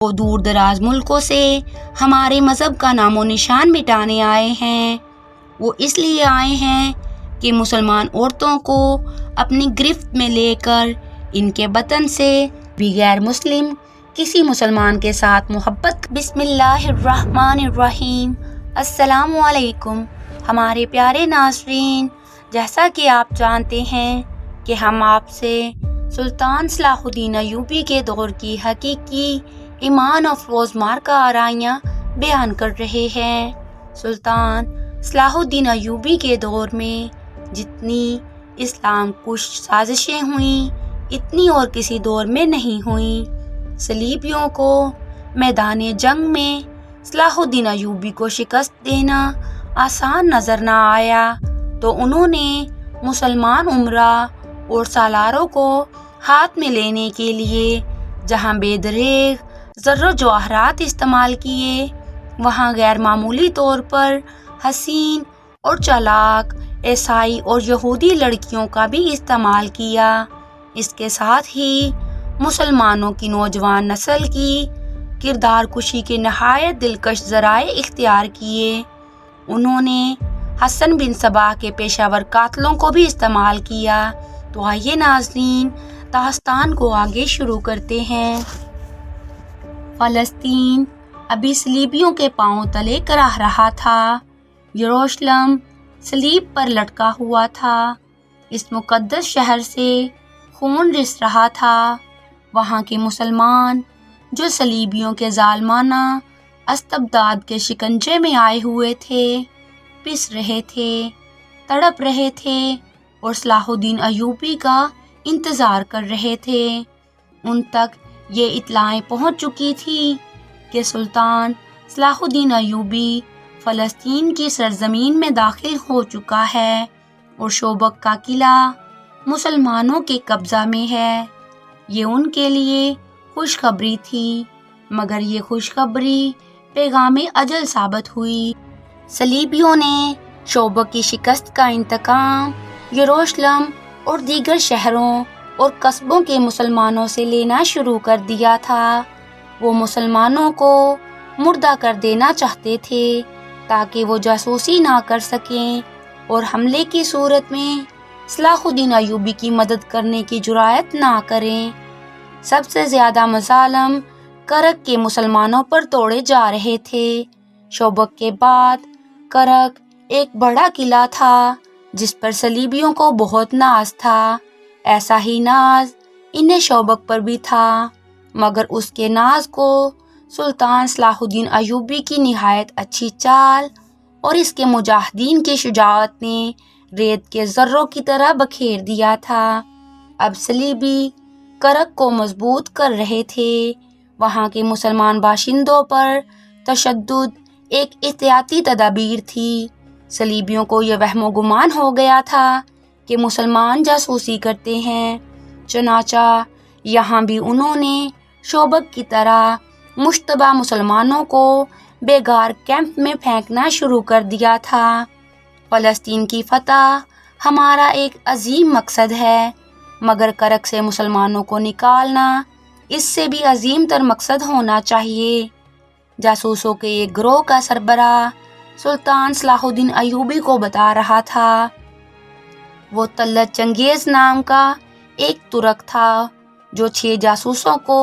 وہ دور دراز ملکوں سے ہمارے مذہب کا نام و نشان مٹانے آئے ہیں۔ وہ اس لیے آئے ہیں کہ مسلمان عورتوں کو اپنی گرفت میں لے کر ان کے وطن سے بھی غیر مسلم کسی مسلمان کے ساتھ محبت۔ بسم اللہ الرحمن الرحیم۔ السلام علیکم ہمارے پیارے ناظرین، جیسا کہ آپ جانتے ہیں کہ ہم آپ سے سلطان صلاح الدین ایوبی کے دور کی حقیقی ایمان افروز مارکہ آرائیاں بیان کر رہے ہیں۔ سلطان صلاح الدین ایوبی کے دور میں جتنی اسلام کش سازشیں ہوئیں اتنی اور کسی دور میں نہیں ہوئیں۔ صلیبیوں کو میدان جنگ میں صلاح الدین ایوبی کو شکست دینا آسان نظر نہ آیا تو انہوں نے مسلمان امرا اور سالاروں کو ہاتھ میں لینے کے لیے جہاں بے دریغ زر و جواہرات استعمال کیے، وہاں غیر معمولی طور پر حسین اور چالاک عیسائی اور یہودی لڑکیوں کا بھی استعمال کیا۔ اس کے ساتھ ہی مسلمانوں کی نوجوان نسل کی کردار کشی کے نہایت دلکش ذرائع اختیار کیے۔ انہوں نے حسن بن صباح کے پیشہ ور قاتلوں کو بھی استعمال کیا۔ تو آئیے ناظرین داستان کو آگے شروع کرتے ہیں۔ فلسطین ابھی صلیبیوں کے پاؤں تلے کراہ رہا تھا۔ یروشلم صلیب پر لٹکا ہوا تھا۔ اس مقدس شہر سے خون رس رہا تھا۔ وہاں کے مسلمان جو صلیبیوں کے ظالمانہ استبداد کے شکنجے میں آئے ہوئے تھے، پس رہے تھے، تڑپ رہے تھے اور صلاح الدین ایوبی کا انتظار کر رہے تھے۔ ان تک یہ اطلاعیں پہنچ چکی تھی کہ سلطان صلاح الدین ایوبی فلسطین کی سرزمین میں داخل ہو چکا ہے اور شوبک کا قلعہ مسلمانوں کے قبضہ میں ہے۔ یہ ان کے لیے خوشخبری تھی، مگر یہ خوشخبری پیغام اجل ثابت ہوئی۔ صلیبیوں نے شوبک کی شکست کا انتقام یروشلم اور دیگر شہروں اور قصبوں کے مسلمانوں سے لینا شروع کر دیا تھا۔ وہ مسلمانوں کو مردہ کر دینا چاہتے تھے تاکہ وہ جاسوسی نہ کر سکیں اور حملے کی صورت میں صلاح الدین ایوبی کی مدد کرنے کی جرأت نہ کریں۔ سب سے زیادہ مظالم کرک کے مسلمانوں پر توڑے جا رہے تھے۔ شوبک کے بعد کرک ایک بڑا قلعہ تھا جس پر صلیبیوں کو بہت ناز تھا۔ ایسا ہی ناز انہیں شوبک پر بھی تھا، مگر اس کے ناز کو سلطان صلاح الدین ایوبی کی نہایت اچھی چال اور اس کے مجاہدین کی شجاعت نے ریت کے ذروں کی طرح بکھیر دیا تھا۔ اب صلیبی کرک کو مضبوط کر رہے تھے۔ وہاں کے مسلمان باشندوں پر تشدد ایک احتیاطی تدابیر تھی۔ صلیبیوں کو یہ وہم و گمان ہو گیا تھا کہ مسلمان جاسوسی کرتے ہیں، چنانچہ یہاں بھی انہوں نے شوبک کی طرح مشتبہ مسلمانوں کو بیگار کیمپ میں پھینکنا شروع کر دیا تھا۔ فلسطین کی فتح ہمارا ایک عظیم مقصد ہے، مگر کرک سے مسلمانوں کو نکالنا اس سے بھی عظیم تر مقصد ہونا چاہیے۔ جاسوسوں کے ایک گروہ کا سربراہ سلطان صلاح الدین ایوبی کو بتا رہا تھا۔ وہ طلت چنگیز نام کا ایک ترک تھا جو 6 جاسوسوں کو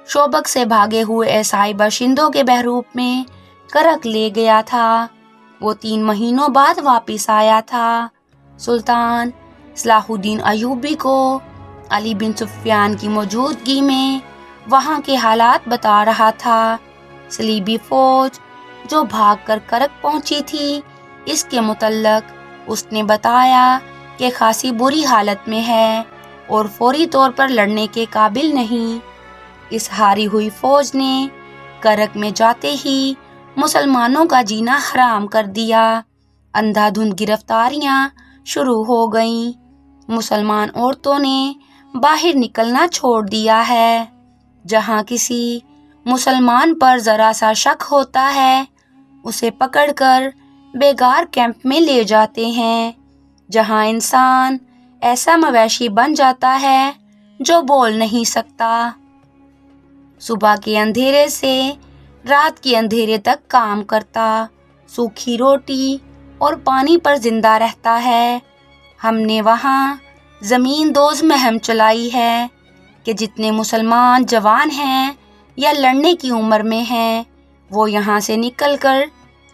شوبک سے بھاگے ہوئے عیسائی باشندوں کے بحروپ میں کرک لے گیا تھا۔ وہ 3 مہینوں بعد واپس آیا تھا۔ سلطان صلاح الدین ایوبی کو علی بن سفیان کی موجودگی میں وہاں کے حالات بتا رہا تھا۔ صلیبی فوج جو بھاگ کر کرک پہنچی تھی، اس کے متعلق اس نے بتایا کہ خاصی بری حالت میں ہے اور فوری طور پر لڑنے کے قابل نہیں۔ اس ہاری ہوئی فوج نے کرک میں جاتے ہی مسلمانوں کا جینا حرام کر دیا۔ اندھا دھند گرفتاریاں شروع ہو گئیں۔ مسلمان عورتوں نے باہر نکلنا چھوڑ دیا ہے۔ جہاں کسی مسلمان پر ذرا سا شک ہوتا ہے، اسے پکڑ کر بیگار کیمپ میں لے جاتے ہیں، جہاں انسان ایسا مویشی بن جاتا ہے جو بول نہیں سکتا۔ صبح کے اندھیرے سے رات کے اندھیرے تک کام کرتا، سوکھی روٹی اور پانی پر زندہ رہتا ہے۔ ہم نے وہاں زمین دوز مہم چلائی ہے کہ جتنے مسلمان جوان ہیں یا لڑنے کی عمر میں ہیں وہ یہاں سے نکل کر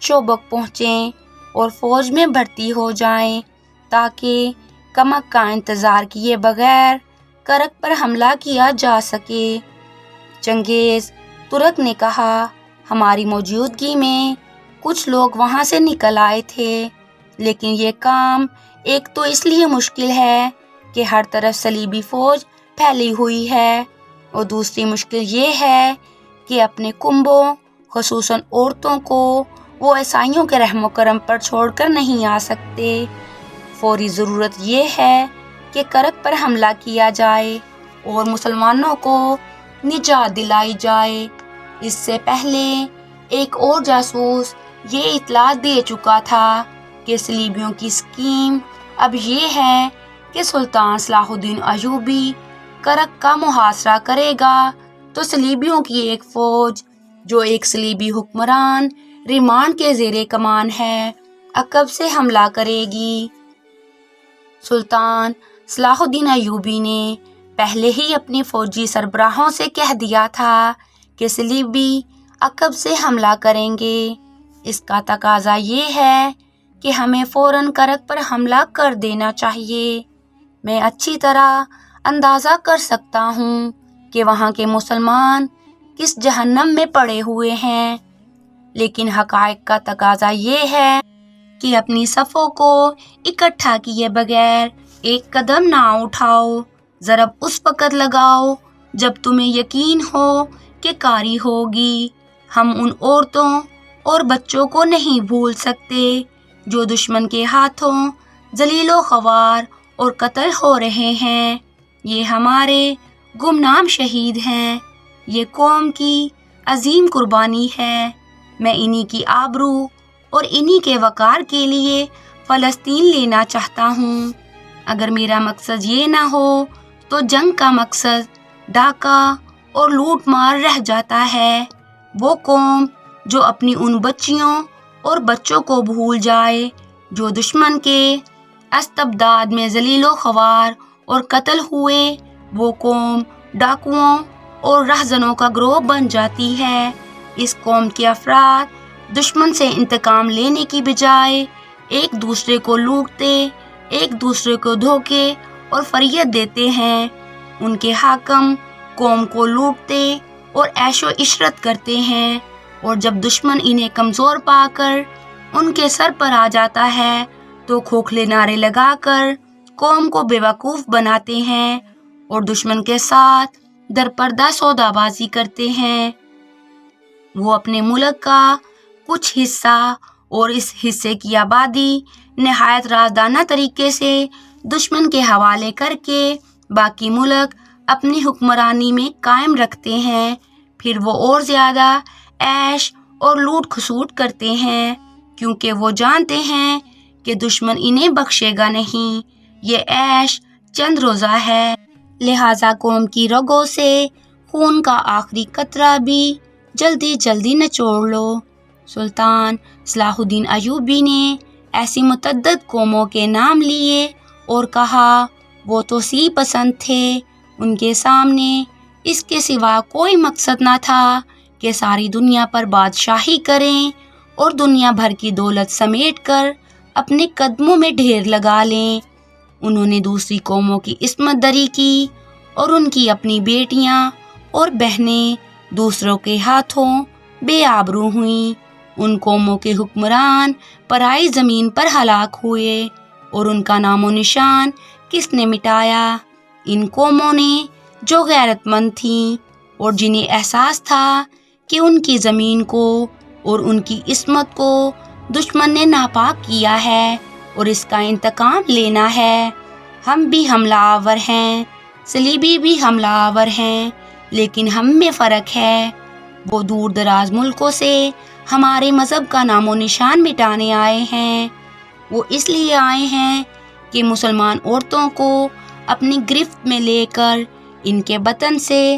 چوبک پہنچیں اور فوج میں بھرتی ہو جائیں تاکہ کمک کا انتظار کیے بغیر کرک پر حملہ کیا جا سکے۔ چنگیز ترک نے کہا، ہماری موجودگی میں کچھ لوگ وہاں سے نکل آئے تھے، لیکن یہ کام ایک تو اس لیے مشکل ہے کہ ہر طرف صلیبی فوج پھیلی ہوئی ہے، اور دوسری مشکل یہ ہے کہ اپنے کنبوں خصوصاً عورتوں کو وہ عیسائیوں کے رحم و کرم پر چھوڑ کر نہیں آ سکتے۔ فوری ضرورت یہ ہے کہ کرک پر حملہ کیا جائے اور مسلمانوں کو نجات دلائی جائے۔ اس سے پہلے ایک اور جاسوس یہ اطلاع دے چکا تھا کہ صلیبیوں کی اسکیم اب یہ ہے کہ سلطان صلاح الدین ایوبی کرک کا محاصرہ کرے گا تو صلیبیوں کی ایک فوج جو ایک صلیبی حکمران ریمانڈ کے زیر کمان ہے عقب سے حملہ کرے گی۔ سلطان صلاح الدین ایوبی نے پہلے ہی اپنی فوجی سربراہوں سے کہہ دیا تھا کہ صلیبی عقب سے حملہ کریں گے۔ اس کا تقاضا یہ ہے کہ ہمیں فوراً کرک پر حملہ کر دینا چاہیے۔ میں اچھی طرح اندازہ کر سکتا ہوں کہ وہاں کے مسلمان کس جہنم میں پڑے ہوئے ہیں، لیکن حقائق کا تقاضا یہ ہے کہ اپنی صفوں کو اکٹھا کیے بغیر ایک قدم نہ اٹھاؤ، ضرب اس وقت لگاؤ جب تمہیں یقین ہو کہ کاری ہوگی۔ ہم ان عورتوں اور بچوں کو نہیں بھول سکتے جو دشمن کے ہاتھوں ذلیل و خوار اور قتل ہو رہے ہیں۔ یہ ہمارے گمنام شہید ہیں، یہ قوم کی عظیم قربانی ہے۔ میں انہی کی آبرو اور انہی کے وقار کے لیے فلسطین لینا چاہتا ہوں۔ اگر میرا مقصد یہ نہ ہو تو جنگ کا مقصد ڈاکہ اور لوٹ مار رہ جاتا ہے۔ وہ قوم جو اپنی ان بچیوں اور بچوں کو بھول جائے جو دشمن کے استبداد میں ذلیل و خوار اور قتل ہوئے، وہ قوم ڈاکوؤں اور رہزنوں کا گروہ بن جاتی ہے۔ اس قوم کے افراد دشمن سے انتقام لینے کی بجائے ایک دوسرے کو لوٹتے، ایک دوسرے کو دھوکے اور فریب دیتے ہیں۔ ان کے حاکم قوم کو لوٹتے اور عیش و عشرت کرتے ہیں، اور جب دشمن انہیں کمزور پا کر ان کے سر پر آ جاتا ہے تو کھوکھلے نعرے لگا کر قوم کو بے وقوف بناتے ہیں اور دشمن کے ساتھ درپردہ سودا بازی کرتے ہیں۔ وہ اپنے ملک کا کچھ حصہ اور اس حصے کی آبادی نہایت رازدانہ طریقے سے دشمن کے حوالے کر کے باقی ملک اپنی حکمرانی میں قائم رکھتے ہیں۔ پھر وہ اور زیادہ عیش اور لوٹ کھسوٹ کرتے ہیں، کیونکہ وہ جانتے ہیں کہ دشمن انہیں بخشے گا نہیں۔ یہ عیش چند روزہ ہے، لہٰذا قوم کی رگوں سے خون کا آخری قطرہ بھی جلدی جلدی نچوڑ لو۔ سلطان صلاح الدین ایوبی نے ایسی متعدد قوموں کے نام لیے اور کہا وہ توسیع پسند تھے، ان کے سامنے اس کے سوا کوئی مقصد نہ تھا کہ ساری دنیا پر بادشاہی کریں اور دنیا بھر کی دولت سمیٹ کر اپنے قدموں میں ڈھیر لگا لیں۔ انہوں نے دوسری قوموں کی عصمت دری کی اور ان کی اپنی بیٹیاں اور بہنیں دوسروں کے ہاتھوں بے آبرو ہوئیں۔ ان قوموں کے حکمران پرائی زمین پر ہلاک ہوئے اور ان کا نام و نشان کس نے مٹایا؟ ان قوموں نے جو غیرت مند تھیں اور جنہیں احساس تھا کہ ان کی زمین کو اور ان کی عصمت کو دشمن نے ناپاک کیا ہے اور اس کا انتقام لینا ہے۔ ہم بھی حملہ آور ہیں، صلیبی بھی حملہ آور ہیں، لیکن ہم میں فرق ہے۔ وہ دور دراز ملکوں سے ہمارے مذہب کا نام و نشان مٹانے آئے ہیں۔ وہ اس لیے آئے ہیں کہ مسلمان عورتوں کو اپنی گرفت میں لے کر ان کے وطن سے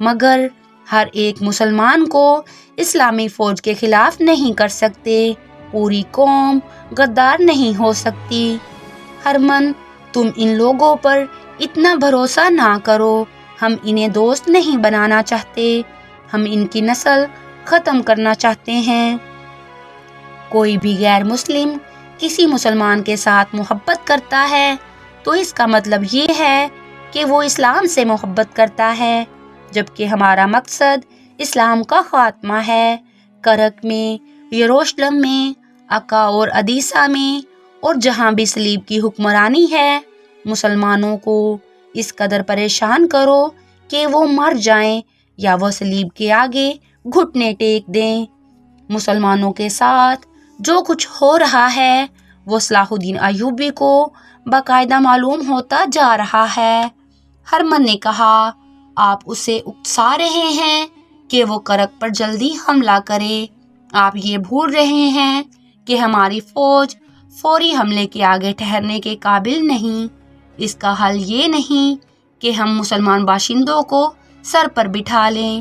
مگر ہر ایک مسلمان کو اسلامی فوج کے خلاف نہیں کر سکتے، پوری قوم غدار نہیں ہو سکتی۔ ہرمن، تم ان لوگوں پر اتنا بھروسہ نہ کرو، ہم انہیں دوست نہیں بنانا چاہتے، ہم ان کی نسل ختم کرنا چاہتے ہیں۔ کوئی بھی غیر مسلم کسی مسلمان کے ساتھ محبت کرتا ہے تو اس کا مطلب یہ ہے کہ وہ اسلام سے محبت کرتا ہے، جبکہ ہمارا مقصد اسلام کا خاتمہ ہے۔ کرک میں، یروشلم میں، عکا اور ادیسہ میں اور جہاں بھی صلیب کی حکمرانی ہے، مسلمانوں کو اس قدر پریشان کرو کہ وہ مر جائیں یا وہ صلیب کے آگے گھٹنے ٹیک دیں۔ مسلمانوں کے ساتھ جو کچھ ہو رہا ہے وہ صلاح الدین ایوبی کو باقاعدہ معلوم ہوتا جا رہا ہے۔ ہرمن نے کہا، آپ اسے اکسا رہے ہیں کہ وہ کرک پر جلدی حملہ کرے۔ آپ یہ بھول رہے ہیں کہ ہماری فوج فوری حملے کے آگے ٹھہرنے کے قابل نہیں۔ اس کا حل یہ نہیں کہ ہم مسلمان باشندوں کو سر پر بٹھا لیں۔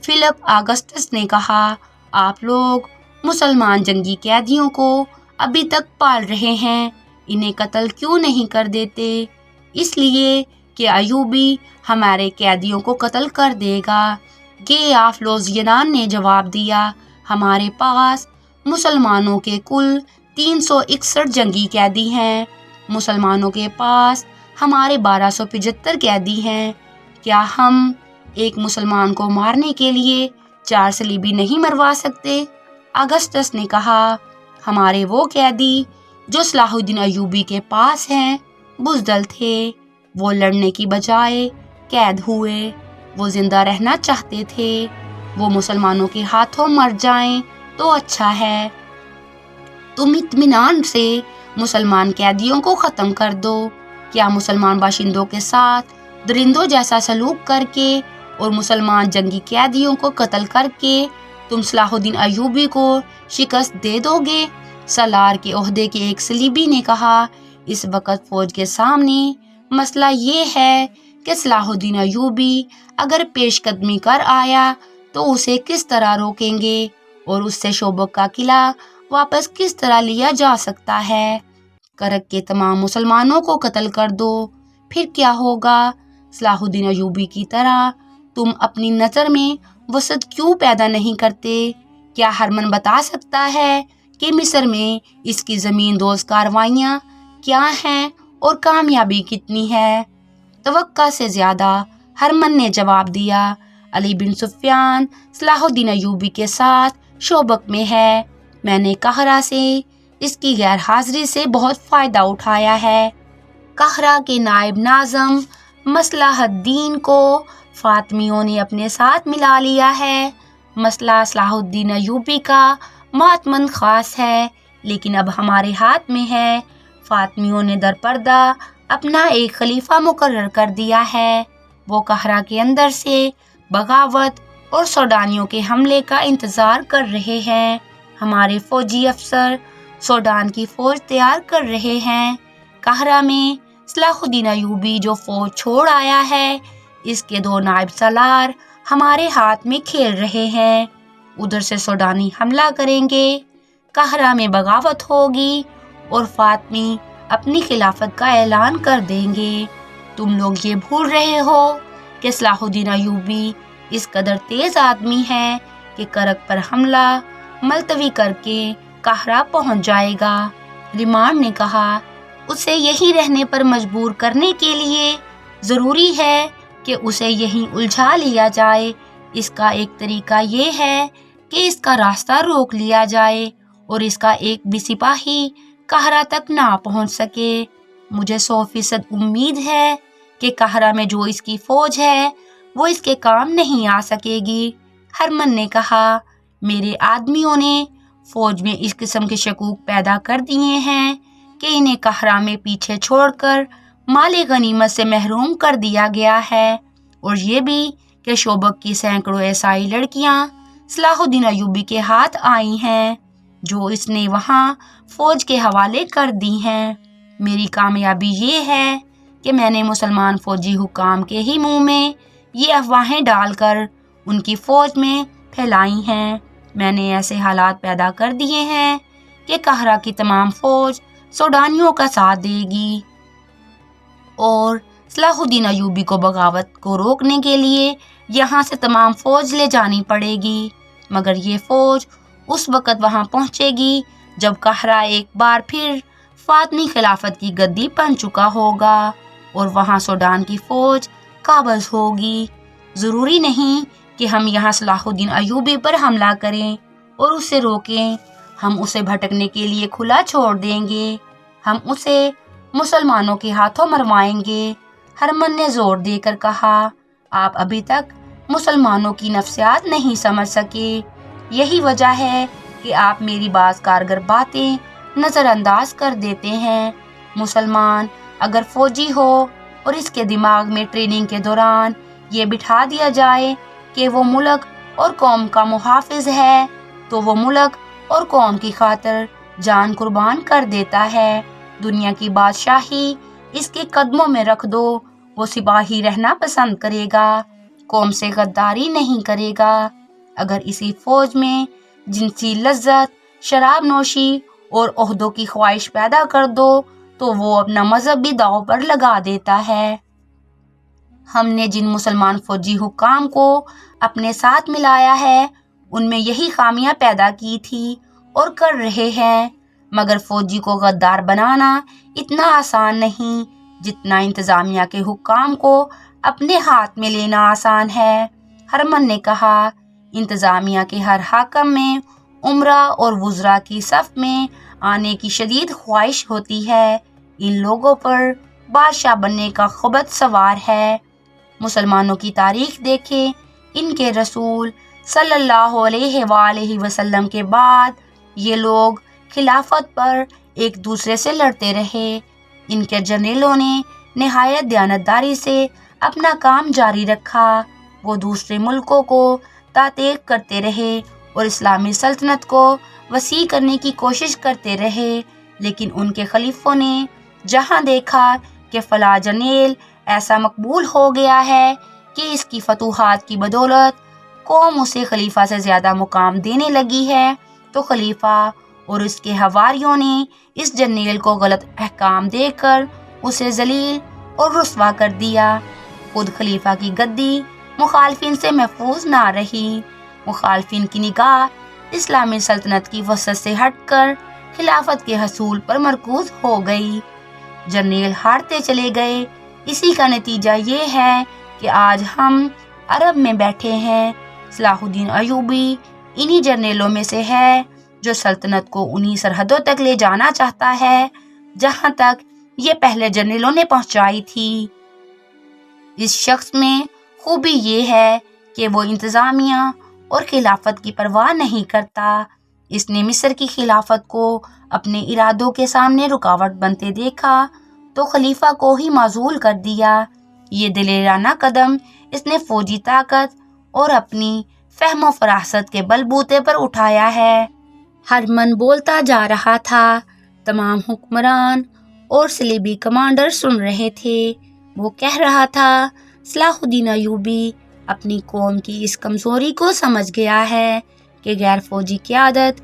فلپ آگسٹس نے کہا، آپ لوگ مسلمان جنگی قیدیوں کو ابھی تک پال رہے ہیں، انہیں قتل کیوں نہیں کر دیتے؟ اس لیے کہ ایوبی ہمارے قیدیوں کو قتل کر دے گا۔ گے آف لوزینان نے جواب دیا، ہمارے پاس مسلمانوں کے کل 361 جنگی قیدی ہیں، مسلمانوں کے پاس ہمارے 1275 قیدی ہیں، کیا ہم ایک مسلمان کو مارنے کے لیے 4 صلیبی نہیں مروا سکتے؟ اگسٹس نے کہا، ہمارے وہ قیدی جو صلاح الدین ایوبی کے پاس ہیں بزدل تھے، وہ لڑنے کی بجائے قید ہوئے، وہ زندہ رہنا چاہتے تھے، وہ مسلمانوں کے ہاتھوں مر جائیں تو اچھا ہے۔ تم اطمینان سے مسلمان قیدیوں کو ختم کر دو۔ کیا مسلمان باشندوں کے ساتھ درندوں جیسا سلوک کر کے اور مسلمان جنگی قیدیوں کو قتل کر کے تم صلاح الدین ایوبی کو شکست دے دو گے؟ سالار کے عہدے کے ایک صلیبی نے کہا، اس وقت فوج کے سامنے مسئلہ یہ ہے کہ صلاح الدین ایوبی اگر پیش قدمی کر آیا تو اسے کس طرح روکیں گے اور اس سے شوبک کا قلعہ واپس کس طرح لیا جا سکتا ہے؟ کرک کے تمام مسلمانوں کو قتل کر دو، پھر کیا ہوگا؟ صلاح الدین ایوبی کی طرح تم اپنی نظر میں وسعت کیوں پیدا نہیں کرتے؟ کیا ہرمن بتا سکتا ہے کہ مصر میں اس کی زمین دوز کارروائیاں کیا ہیں اور کامیابی کتنی ہے؟ توقع سے زیادہ، ہرمن نے جواب دیا۔ علی بن سفیان صلاح الدین ایوبی کے ساتھ شوبک میں ہے، میں نے قاہرہ سے اس کی غیر حاضری سے بہت فائدہ اٹھایا ہے۔ قاہرہ کے نائب ناظم مصلح الدین کو فاطمیوں نے اپنے ساتھ ملا لیا ہے۔ مسئلہ صلاح الدین ایوبی کا ماتمند خاص ہے، لیکن اب ہمارے ہاتھ میں ہے۔ فاطمیوں نے در پردہ اپنا ایک خلیفہ مقرر کر دیا ہے، وہ قاہرہ کے اندر سے بغاوت اور سوڈانیوں کے حملے کا انتظار کر رہے ہیں۔ ہمارے فوجی افسر سوڈان کی فوج تیار کر رہے ہیں۔ قاہرہ میں صلاح الدین ایوبی جو فوج چھوڑ آیا ہے، اس کے 2 نائب سالار ہمارے ہاتھ میں کھیل رہے ہیں، ادھر سے سوڈانی حملہ کریں گے، قاہرہ میں بغاوت ہوگی اور فاطمی اپنی خلافت کا اعلان کر دیں گے۔ تم لوگ یہ بھول رہے ہو کہ صلاح الدین ایوبی اس قدر تیز آدمی ہے کہ کرک پر حملہ ملتوی کر کے قاہرہ پہنچ جائے گا۔ ریمانڈ نے کہا، اسے یہیں رہنے پر مجبور کرنے کے لیے ضروری ہے کہ اسے یہیں الجھا لیا جائے۔ اس کا ایک طریقہ یہ ہے کہ اس کا راستہ روک لیا جائے اور اس کا ایک بھی سپاہی قاہرہ تک نہ پہنچ سکے۔ مجھے 100% امید ہے کہ قاہرہ میں جو اس کی فوج ہے وہ اس کے کام نہیں آ سکے گی۔ ہرمن نے کہا، میرے آدمیوں نے فوج میں اس قسم کے شکوک پیدا کر دیے ہیں کہ انہیں قاہرہ میں پیچھے چھوڑ کر مال غنیمت سے محروم کر دیا گیا ہے، اور یہ بھی کہ شوبک کی سینکڑوں عیسائی لڑکیاں صلاح الدین ایوبی کے ہاتھ آئی ہیں جو اس نے وہاں فوج کے حوالے کر دی ہیں۔ میری کامیابی یہ ہے کہ میں نے مسلمان فوجی حکام کے ہی منہ میں یہ افواہیں ڈال کر ان کی فوج میں پھیلائی ہیں۔ میں نے ایسے حالات پیدا کر دیے ہیں کہ قاہرہ کی تمام فوج سوڈانیوں کا ساتھ دے گی اور صلاح الدین ایوبی کو بغاوت کو روکنے کے لیے یہاں سے تمام فوج لے جانی پڑے گی، مگر یہ فوج اس وقت وہاں پہنچے گی جب قاہرہ ایک بار پھر فاطمی خلافت کی گدی بن چکا ہوگا اور وہاں سوڈان کی فوج قابض ہوگی۔ ضروری نہیں کہ ہم یہاں صلاح الدین ایوبی پر حملہ کریں اور اسے روکیں، ہم اسے بھٹکنے کے لیے کھلا چھوڑ دیں گے، ہم اسے مسلمانوں کے ہاتھوں مروائیں گے۔ ہرمن نے زور دے کر کہا، آپ ابھی تک مسلمانوں کی نفسیات نہیں سمجھ سکے، یہی وجہ ہے کہ آپ میری بعض کارگر باتیں نظر انداز کر دیتے ہیں۔ مسلمان اگر فوجی ہو اور اس کے دماغ میں ٹریننگ کے دوران یہ بٹھا دیا جائے کہ وہ ملک اور قوم کا محافظ ہے تو وہ ملک اور قوم کی خاطر جان قربان کر دیتا ہے۔ دنیا کی بادشاہی اس کے قدموں میں رکھ دو، وہ سپاہی رہنا پسند کرے گا، قوم سے غداری نہیں کرے گا۔ اگر اسی فوج میں جنسی لذت، شراب نوشی اور عہدوں کی خواہش پیدا کر دو تو وہ اپنا مذہب بھی داؤ پر لگا دیتا ہے۔ ہم نے جن مسلمان فوجی حکام کو اپنے ساتھ ملایا ہے ان میں یہی خامیاں پیدا کی تھی اور کر رہے ہیں، مگر فوجی کو غدار بنانا اتنا آسان نہیں جتنا انتظامیہ کے حکام کو اپنے ہاتھ میں لینا آسان ہے۔ ہرمن نے کہا، انتظامیہ کے ہر حاکم میں امرا اور وزراء کی صف میں آنے کی شدید خواہش ہوتی ہے، ان لوگوں پر بادشاہ بننے کا خبث سوار ہے۔ مسلمانوں کی تاریخ دیکھیں، ان کے رسول صلی اللہ علیہ وآلہ وسلم کے بعد یہ لوگ خلافت پر ایک دوسرے سے لڑتے رہے، ان کے جنرلوں نے نہایت دیانتداری سے اپنا کام جاری رکھا، وہ دوسرے ملکوں کو تحقیق کرتے رہے اور اسلامی سلطنت کو وسیع کرنے کی کوشش کرتے رہے، لیکن ان کے خلیفوں نے جہاں دیکھا کہ فلاں جنرل ایسا مقبول ہو گیا ہے کہ اس کی فتوحات کی بدولت قوم اسے خلیفہ سے زیادہ مقام دینے لگی ہے، تو خلیفہ اور اس کے حواریوں نے اس جنرل کو غلط احکام دے کر اسے ذلیل اور رسوا کر دیا۔ خود خلیفہ کی گدی مخالفین سے محفوظ نہ رہی، مخالفین کی نگاہ اسلامی سلطنت کی وسعت سے ہٹ کر خلافت کے حصول پر مرکوز ہو گئی، جنرل ہارتے چلے گئے۔ اسی کا نتیجہ یہ ہے کہ آج ہم عرب میں بیٹھے ہیں۔ صلاح الدین ایوبی انہی جنرلوں میں سے ہے جو سلطنت کو انہی سرحدوں تک لے جانا چاہتا ہے جہاں تک یہ پہلے جنرلوں نے پہنچائی تھی۔ اس شخص میں خوبی یہ ہے کہ وہ انتظامیہ اور خلافت کی پرواہ نہیں کرتا۔ اس نے مصر کی خلافت کو اپنے ارادوں کے سامنے رکاوٹ بنتے دیکھا تو خلیفہ کو ہی معزول کر دیا۔ یہ دلیرانہ قدم اس نے فوجی طاقت اور اپنی فہم و فراست کے بل بوتے پر اٹھایا ہے۔ ہرمن بولتا جا رہا تھا، تمام حکمران اور صلیبی کمانڈر سن رہے تھے۔ وہ کہہ رہا تھا، صلاح الدین ایوبی اپنی قوم کی اس کمزوری کو سمجھ گیا ہے کہ غیر فوجی قیادت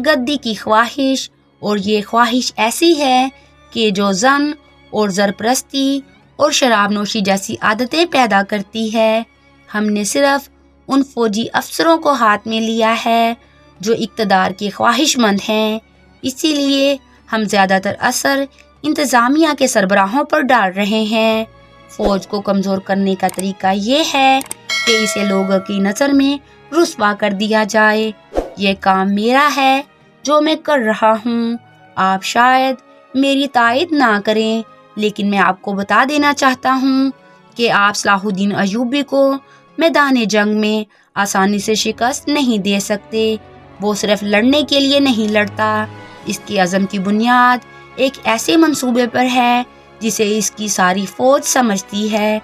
گدی کی خواہش، اور یہ خواہش ایسی ہے کہ جو زن اور زرپرستی اور شراب نوشی جیسی عادتیں پیدا کرتی ہے۔ ہم نے صرف ان فوجی افسروں کو ہاتھ میں لیا ہے جو اقتدار کے خواہش مند ہیں، اسی لیے ہم زیادہ تر اثر انتظامیہ کے سربراہوں پر ڈال رہے ہیں۔ فوج کو کمزور کرنے کا طریقہ یہ ہے کہ اسے لوگوں کی نظر میں رسوا کر دیا جائے۔ یہ کام میرا ہے جو میں کر رہا ہوں، آپ شاید میری تائید نہ کریں، لیکن میں آپ کو بتا دینا چاہتا ہوں کہ آپ صلاح الدین ایوبی کو میدان جنگ میں آسانی سے شکست نہیں دے سکتے۔ وہ صرف لڑنے کے لیے نہیں لڑتا، اس کی عزم کی بنیاد ایک ایسے منصوبے پر ہے جسے اس کی ساری فوج سمجھتی ہے۔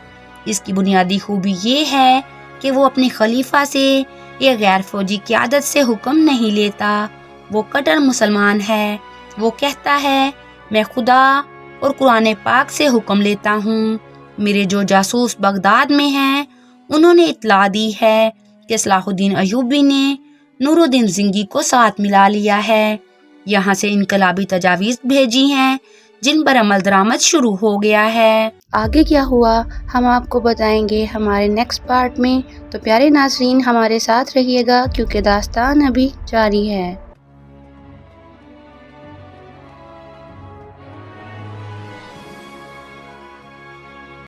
اس کی بنیادی خوبی یہ ہے کہ وہ اپنے خلیفہ سے یا غیر فوجی قیادت سے حکم نہیں لیتا، وہ کٹر مسلمان ہے۔ وہ کہتا ہے، میں خدا اور قرآن پاک سے حکم لیتا ہوں۔ میرے جو جاسوس بغداد میں ہیں انہوں نے اطلاع دی ہے کہ صلاح الدین ایوبی نے نور الدین زنگی کو ساتھ ملا لیا ہے، یہاں سے انقلابی تجاویز بھیجی ہیں جن پر عمل درآمد شروع ہو گیا ہے۔ آگے کیا ہوا ہم آپ کو بتائیں گے ہمارے نیکسٹ پارٹ میں، تو پیارے ناظرین ہمارے ساتھ رہیے گا کیونکہ داستان ابھی جاری ہے۔